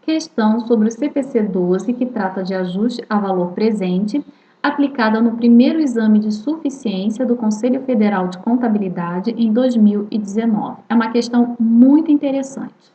questão sobre o CPC 12, que trata de ajuste a valor presente, aplicada no primeiro exame de suficiência do Conselho Federal de Contabilidade em 2019. É uma questão muito interessante.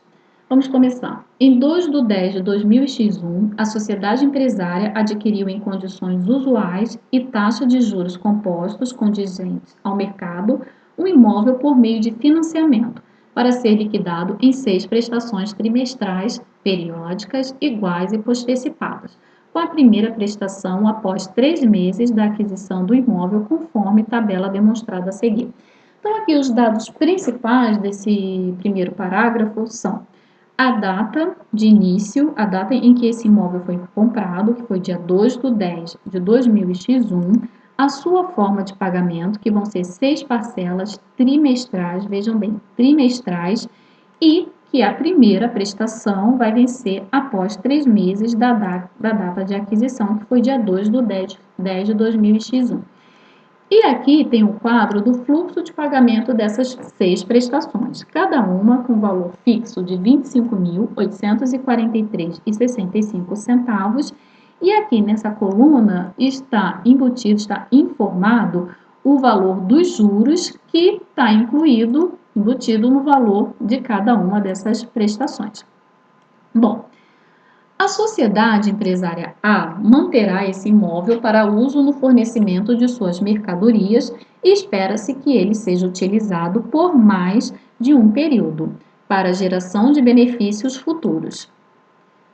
Vamos começar. Em 2/10/2001, a sociedade empresária adquiriu em condições usuais e taxa de juros compostos condizentes ao mercado um imóvel por meio de financiamento, para ser liquidado em 6 prestações trimestrais, periódicas, iguais e postecipadas, com a primeira prestação após 3 meses da aquisição do imóvel, conforme tabela demonstrada a seguir. Então, aqui os dados principais desse primeiro parágrafo são a data de início, a data em que esse imóvel foi comprado, que foi dia 2/10/2001, a sua forma de pagamento, que vão ser 6 parcelas trimestrais, vejam bem, trimestrais, e que a primeira prestação vai vencer após 3 meses da data de aquisição, que foi dia 2/10/2001. E aqui tem o quadro do fluxo de pagamento dessas 6 prestações, cada uma com valor fixo de R$ 25.843,65. E aqui nessa coluna está embutido, está informado o valor dos juros que está embutido no valor de cada uma dessas prestações. Bom, a sociedade empresária A manterá esse imóvel para uso no fornecimento de suas mercadorias e espera-se que ele seja utilizado por mais de um período para geração de benefícios futuros.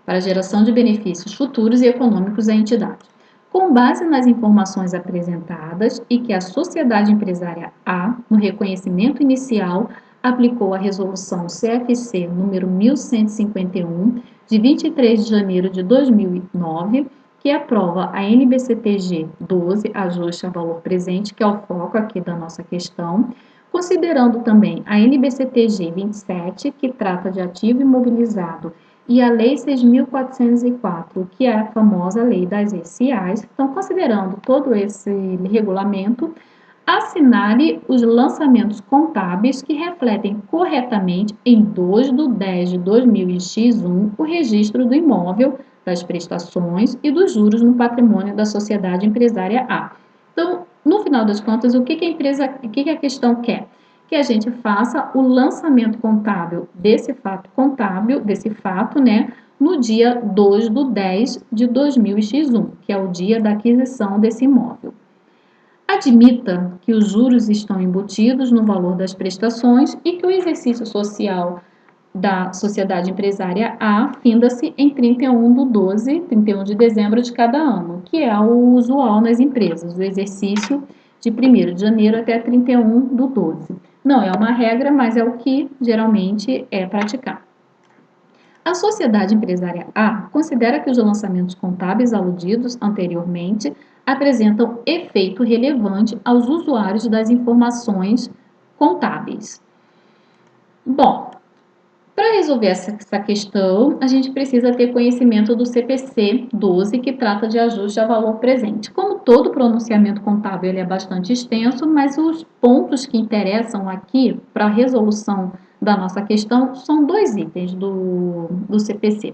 E econômicos à entidade. Com base nas informações apresentadas e que a sociedade empresária A, no reconhecimento inicial, aplicou a resolução CFC número 1151, de 23 de janeiro de 2009, que aprova a NBCTG 12, ajuste a valor presente, que é o foco aqui da nossa questão, considerando também a NBCTG 27, que trata de ativo imobilizado, e a Lei 6.404, que é a famosa Lei das ECAs. Então, considerando todo esse regulamento, assinale os lançamentos contábeis que refletem corretamente em 2/10/2001 o registro do imóvel, das prestações e dos juros no patrimônio da sociedade empresária A. Então, no final das contas, o que a questão quer? Que a gente faça o lançamento contábil desse fato, né, no dia 2/10/2001, que é o dia da aquisição desse imóvel. Admita que os juros estão embutidos no valor das prestações e que o exercício social da sociedade empresária A finda-se em 31 de dezembro de cada ano, que é o usual nas empresas, o exercício de 1º de janeiro até 31/12. Não é uma regra, mas é o que geralmente é praticado. A sociedade empresária A considera que os lançamentos contábeis aludidos anteriormente apresentam efeito relevante aos usuários das informações contábeis. Bom, para resolver essa questão, a gente precisa ter conhecimento do CPC 12, que trata de ajuste a valor presente. Como todo pronunciamento contábil ele é bastante extenso, mas os pontos que interessam aqui para a resolução da nossa questão são 2 itens do CPC.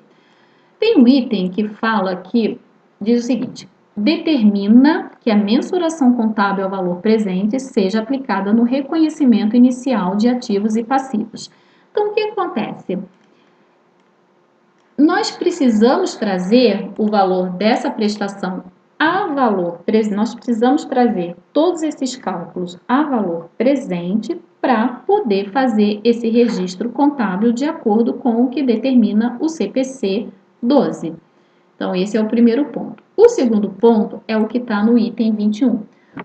Tem um item que fala que diz o seguinte: determina que a mensuração contábil ao valor presente seja aplicada no reconhecimento inicial de ativos e passivos. Então, o que acontece? Nós precisamos trazer o valor dessa prestação a valor presente, nós precisamos trazer todos esses cálculos a valor presente para poder fazer esse registro contábil de acordo com o que determina o CPC 12. Então, esse é o primeiro ponto. O segundo ponto é o que está no item 21.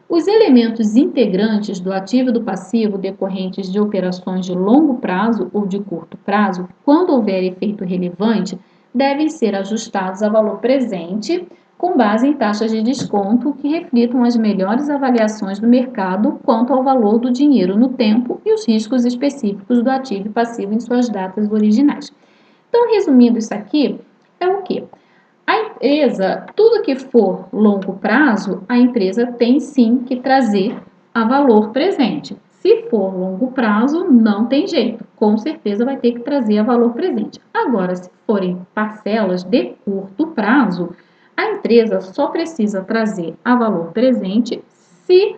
Os elementos integrantes do ativo e do passivo decorrentes de operações de longo prazo ou de curto prazo, quando houver efeito relevante, devem ser ajustados a valor presente com base em taxas de desconto que reflitam as melhores avaliações do mercado quanto ao valor do dinheiro no tempo e os riscos específicos do ativo e passivo em suas datas originais. Então, resumindo isso aqui, é o quê? A empresa, tudo que for longo prazo, a empresa tem sim que trazer a valor presente. Se for longo prazo, não tem jeito, com certeza vai ter que trazer a valor presente. Agora, se forem parcelas de curto prazo, a empresa só precisa trazer a valor presente se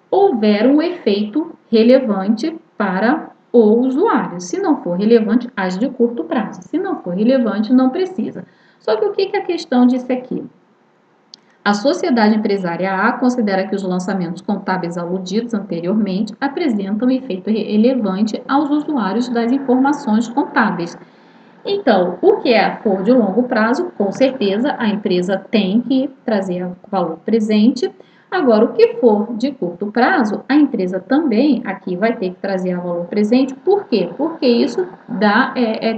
houver um efeito relevante para o usuário. Se não for relevante, as de curto prazo. Se não for relevante, não precisa. Só que o que é a questão disso aqui? A sociedade empresária A considera que os lançamentos contábeis aludidos anteriormente apresentam efeito relevante aos usuários das informações contábeis. Então, o que for de longo prazo, com certeza a empresa tem que trazer valor presente. Agora, o que for de curto prazo, a empresa também aqui vai ter que trazer valor presente. Por quê? Porque isso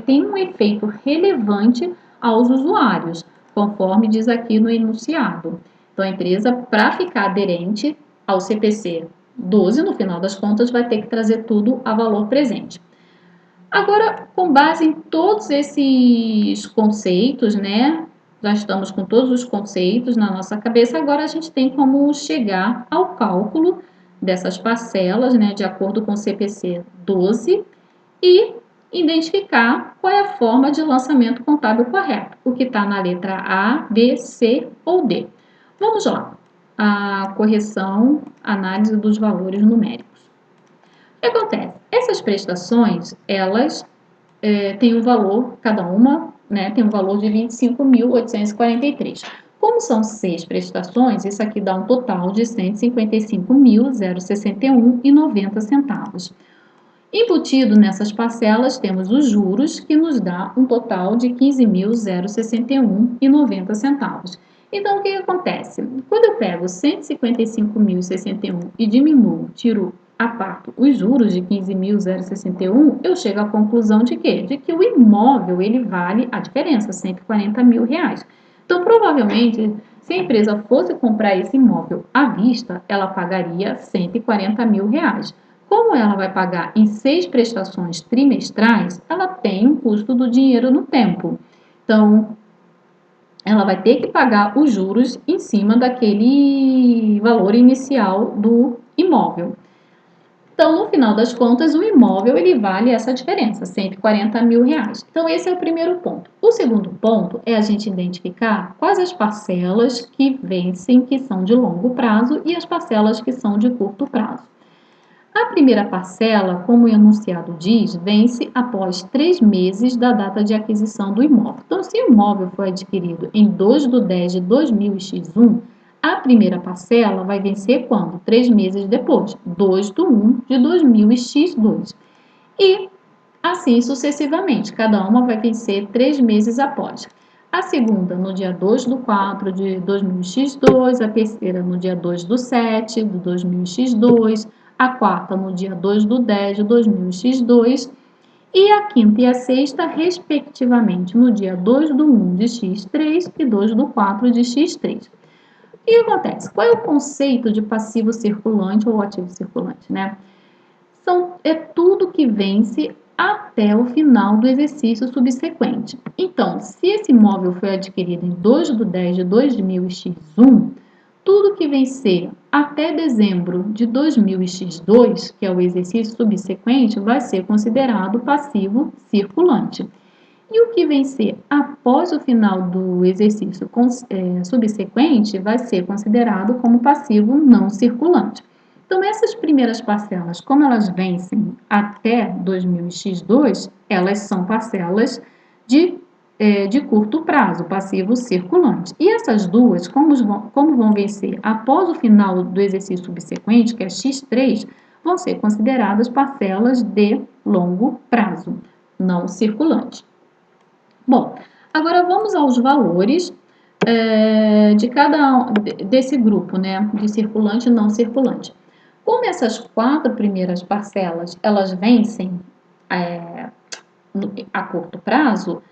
tem um efeito relevante aos usuários, conforme diz aqui no enunciado. Então, a empresa, para ficar aderente ao CPC 12, no final das contas, vai ter que trazer tudo a valor presente. Agora, com base em todos esses conceitos, né? Já estamos com todos os conceitos na nossa cabeça, agora a gente tem como chegar ao cálculo dessas parcelas, né? De acordo com o CPC 12 e identificar qual é a forma de lançamento contábil correto, o que está na letra A, B, C ou D. Vamos lá. A correção, análise dos valores numéricos. O que acontece? Essas prestações, elas têm um valor, cada uma, né, tem um valor de 25.843. Como são 6 prestações, isso aqui dá um total de 155.061,90 centavos. Embutido nessas parcelas, temos os juros, que nos dá um total de 15.061,90 centavos. Então, o que acontece? Quando eu pego 155.061 e diminuo, tiro aparto os juros de 15.061, eu chego à conclusão de quê? De que o imóvel, ele vale a diferença, R$140 mil. Então, provavelmente, se a empresa fosse comprar esse imóvel à vista, ela pagaria R$140 mil. Como ela vai pagar em 6 prestações trimestrais, ela tem um custo do dinheiro no tempo. Então, ela vai ter que pagar os juros em cima daquele valor inicial do imóvel. Então, no final das contas, o imóvel ele vale essa diferença, R$140 mil. Então, esse é o primeiro ponto. O segundo ponto é a gente identificar quais as parcelas que vencem, que são de longo prazo, e as parcelas que são de curto prazo. A primeira parcela, como o enunciado diz, vence após 3 meses da data de aquisição do imóvel. Então, se o imóvel foi adquirido em 2/10/2000 a primeira parcela vai vencer quando? 3 meses depois, 2/1/2000. E assim sucessivamente, cada uma vai vencer 3 meses após. A segunda no dia 2/4/2000, a terceira no dia 2/7/2000, a quarta no dia 2/10/2000 e a quinta e a sexta, respectivamente, no dia 2/1/X3 e 2/4/X3. O que acontece? Qual é o conceito de passivo circulante ou ativo circulante, né? É tudo que vence até o final do exercício subsequente. Então, se esse imóvel foi adquirido em 2/10/2000X1, tudo que vencer até dezembro de 2000X2, que é o exercício subsequente, vai ser considerado passivo circulante. E o que vencer após o final do exercício subsequente vai ser considerado como passivo não circulante. Então, essas primeiras parcelas, como elas vencem até 2000X2, elas são parcelas de curto prazo, passivo circulante. E essas duas, como vão vencer após o final do exercício subsequente, que é X3, vão ser consideradas parcelas de longo prazo, não circulante. Bom, agora vamos aos valores de desse grupo, né, de circulante e não circulante. Como essas 4 primeiras parcelas, elas vencem a curto prazo,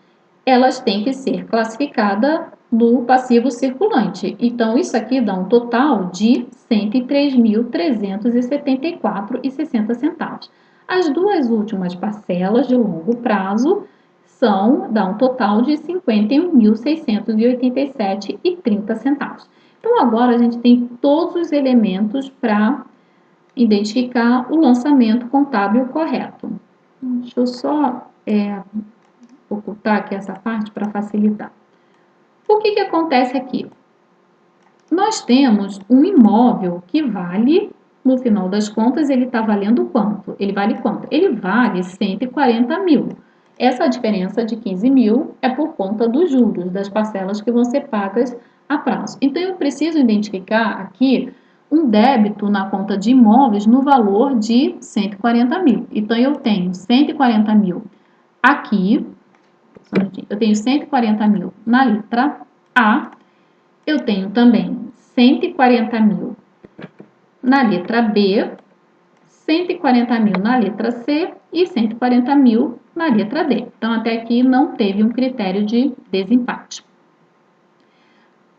elas têm que ser classificadas no passivo circulante. Então, isso aqui dá um total de R$ 103.374,60. As duas últimas parcelas de longo prazo dá um total de R$ 51.687,30. Então, agora a gente tem todos os elementos para identificar o lançamento contábil correto. Deixa eu só ocultar aqui essa parte para facilitar. O que acontece aqui? Nós temos um imóvel que vale, no final das contas, ele está valendo quanto? Ele vale quanto? Ele vale 140 mil. Essa diferença de 15 mil é por conta dos juros, das parcelas que vão ser pagas a prazo. Então, eu preciso identificar aqui um débito na conta de imóveis no valor de 140 mil. Então, eu tenho 140 mil aqui, eu tenho 140 mil na letra A, eu tenho também 140 mil na letra B, 140 mil na letra C e 140 mil na letra D. Então, até aqui não teve um critério de desempate.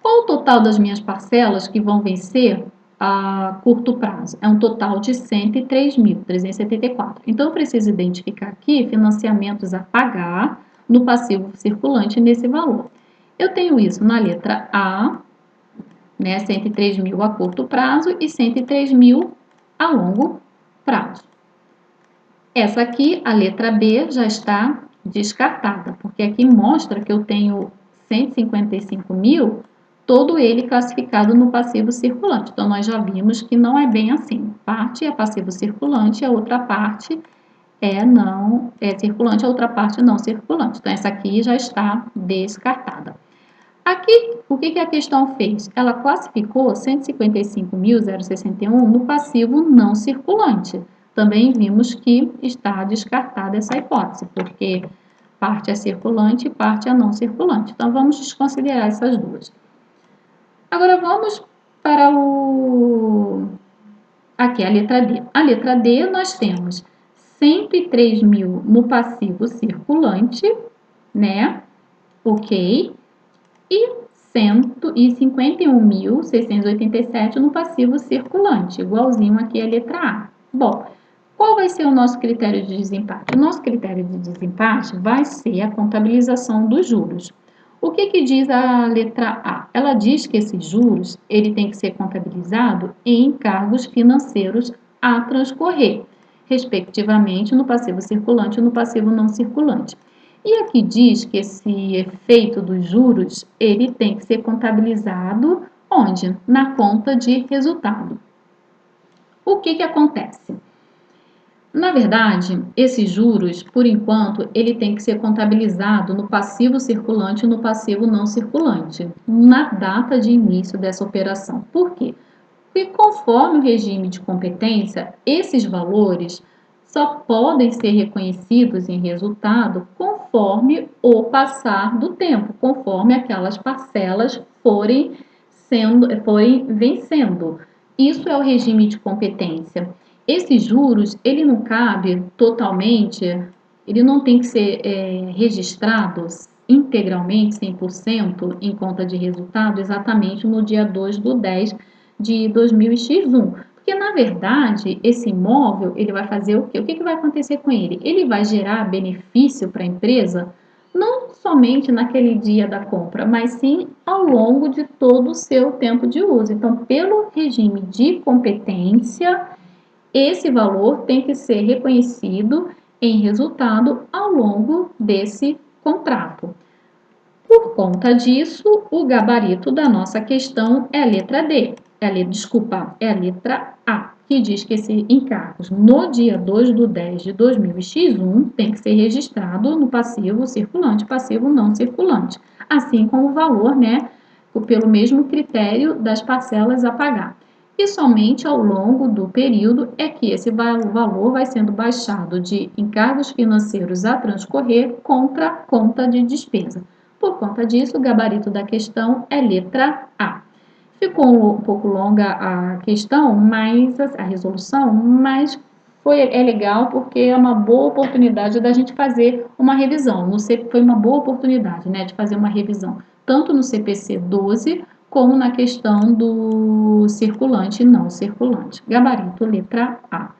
Qual o total das minhas parcelas que vão vencer a curto prazo? É um total de 103.374. Então, eu preciso identificar aqui financiamentos a pagar no passivo circulante nesse valor. Eu tenho isso na letra A, 103 mil a curto prazo e 103 mil a longo prazo. Essa aqui, a letra B, já está descartada, porque aqui mostra que eu tenho 155 mil, todo ele classificado no passivo circulante. Então, nós já vimos que não é bem assim. Parte é passivo circulante, a outra parte é circulante, a outra parte não circulante. Então, essa aqui já está descartada. Aqui, o que a questão fez? Ela classificou 155.061 no passivo não circulante. Também vimos que está descartada essa hipótese, porque parte é circulante e parte é não circulante. Então, vamos desconsiderar essas duas. Agora, vamos para aqui, a letra D. A letra D, nós temos 103 mil no passivo circulante, né? Ok. E 151.687 no passivo circulante, igualzinho aqui a letra A. Bom, qual vai ser o nosso critério de desempate? O nosso critério de desempate vai ser a contabilização dos juros. O que diz a letra A? Ela diz que esses juros ele tem que ser contabilizado em encargos financeiros a transcorrer, respectivamente no passivo circulante e no passivo não circulante. E aqui diz que esse efeito dos juros, ele tem que ser contabilizado onde? Na conta de resultado. O que acontece? Na verdade, esses juros, por enquanto, ele tem que ser contabilizado no passivo circulante e no passivo não circulante, na data de início dessa operação. Por quê? Porque conforme o regime de competência, esses valores só podem ser reconhecidos em resultado conforme o passar do tempo, conforme aquelas parcelas forem vencendo. Isso é o regime de competência. Esses juros, ele não cabe totalmente, ele não tem que ser registrado integralmente, 100% em conta de resultado, exatamente no dia 2/10 de 2000x1. Porque, na verdade, esse imóvel, ele vai fazer o quê? O que vai acontecer com ele? Ele vai gerar benefício para a empresa, não somente naquele dia da compra, mas sim ao longo de todo o seu tempo de uso. Então, pelo regime de competência, esse valor tem que ser reconhecido em resultado ao longo desse contrato. Por conta disso, o gabarito da nossa questão é a letra D. É a letra A, que diz que esses encargos no dia 2/10 de 2000x1 tem que ser registrado no passivo circulante, passivo não circulante, assim como o valor, pelo mesmo critério das parcelas a pagar. E somente ao longo do período é que esse valor vai sendo baixado de encargos financeiros a transcorrer contra a conta de despesa. Por conta disso, o gabarito da questão é letra A. Ficou um pouco longa a questão, mas a resolução, mas é legal porque é uma boa oportunidade da gente fazer uma revisão. Foi uma boa oportunidade, de fazer uma revisão, tanto no CPC 12 como na questão do circulante e não circulante. Gabarito letra A.